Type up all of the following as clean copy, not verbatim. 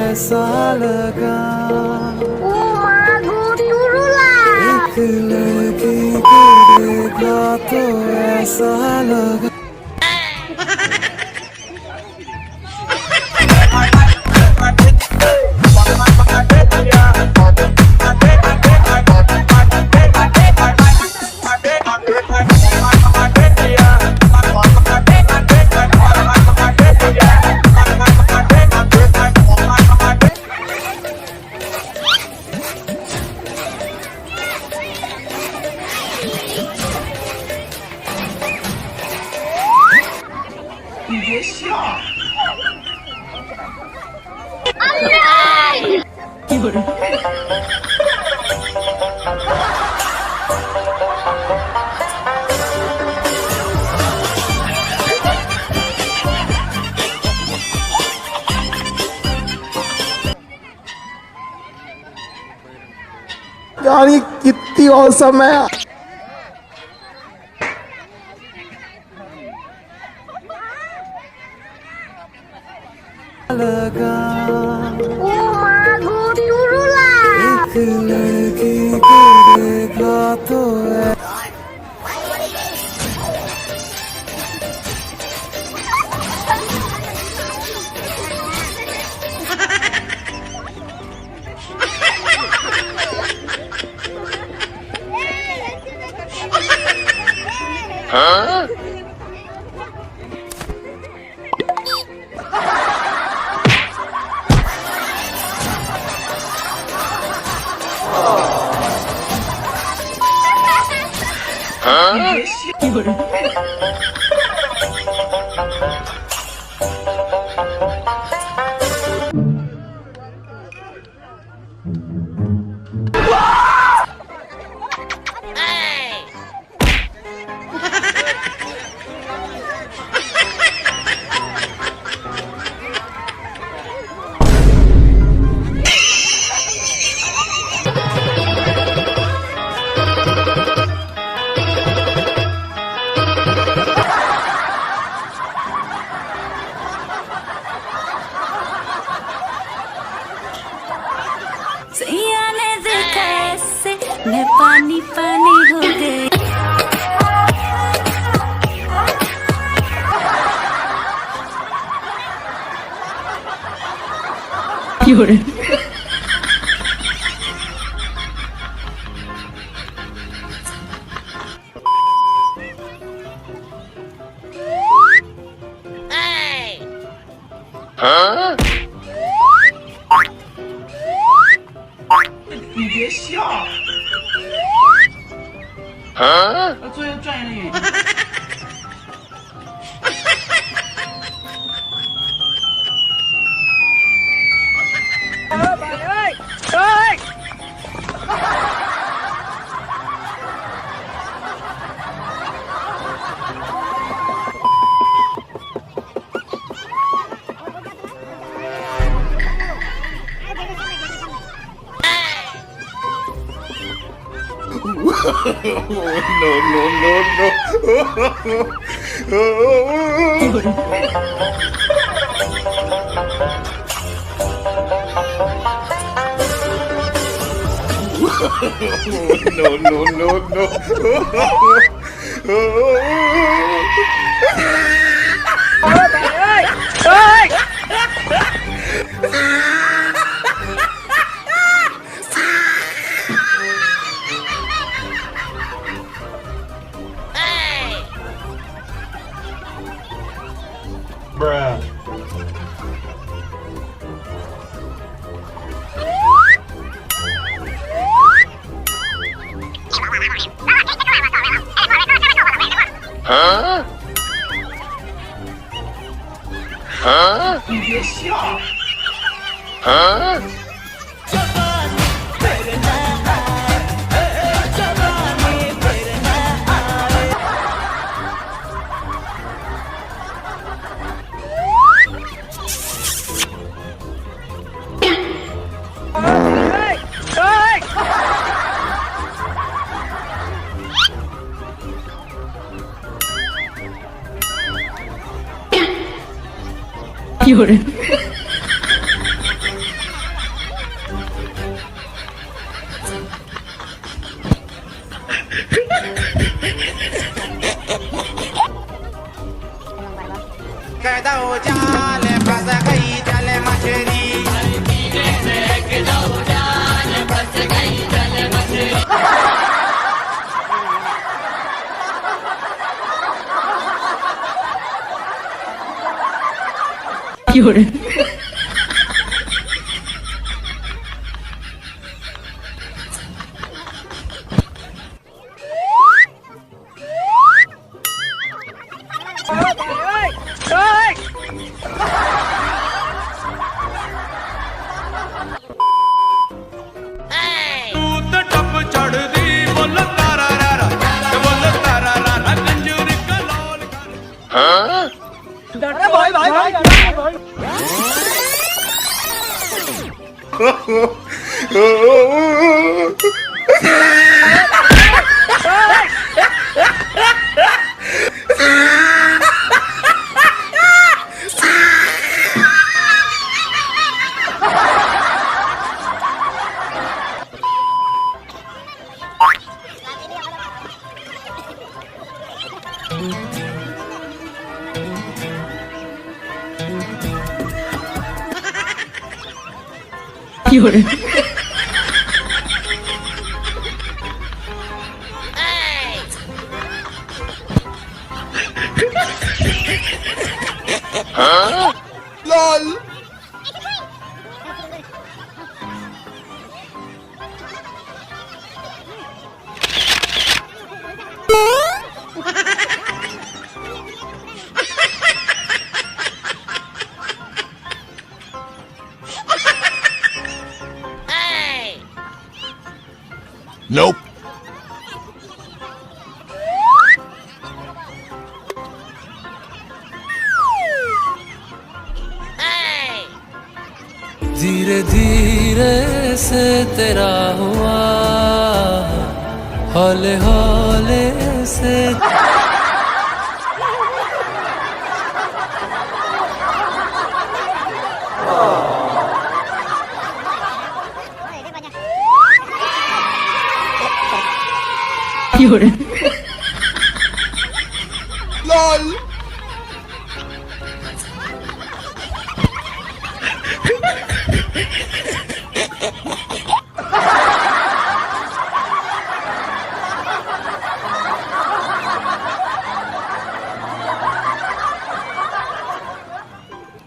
ऐसा लगा turunlah. एक लड़की को देखा तो ऐसा लगा यार ये कितनी औसम है। लगा Turunlah. एक लड़की को देखा तो सैया ने देखा ऐसे मैं पानी पानी हो गई 有人， cái đầu cha lên bắt ra cây cha lên mặt trời đi cái đầu cha lên bắt ra cây cha lên mặt trời đi 有人， ਤੂੰ ਤਾਂ ਟੱਪ ਚੜਦੀ ਬੋਲ ਤਾਰਾ ਰਾ ਬੋਲ ਤਾਰਾ ਰਾ ਕੰਜੂਰ ਕਲੋਲ ਕਰ有人， LOL. Nope. धीरे धीरे से तेरा हुआ हौले हौले से有人， LOL.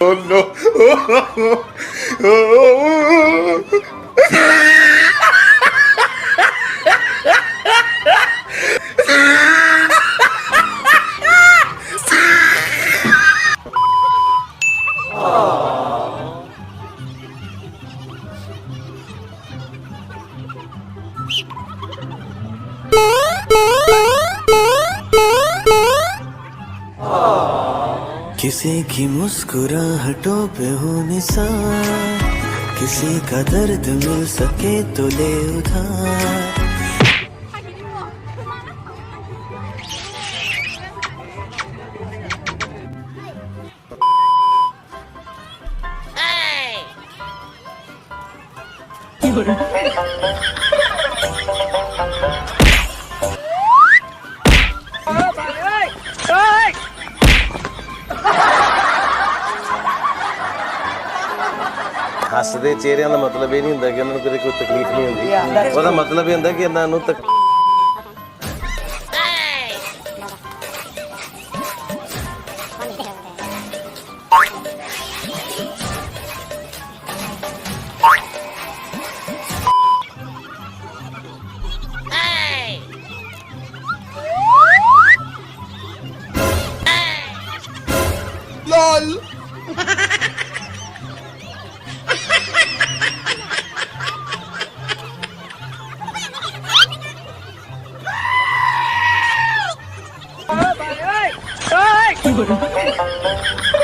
Oh no. किसी की मुस्कुराहटों पे हो निसार किसी का दर्द मिल सके तो ले उधार ਹੱਸਦੇ ਚਿਹਰਿਆਂ ਦਾ ਮਤਲਬ ਇਹ ਨਹੀਂ ਹੁੰਦਾ ਕਿ ਉਹਨਾਂ ਨੂੰ ਕਦੇ ਕੋਈ ਤਕਲੀਫ ਨਹੀਂ ਹੁੰਦੀ ਉਹਦਾ ਮਤਲਬ ਇਹ ਹੁੰਦਾ ਕਿ ਇਹਨਾਂ ਨੂੰ LOL.有人。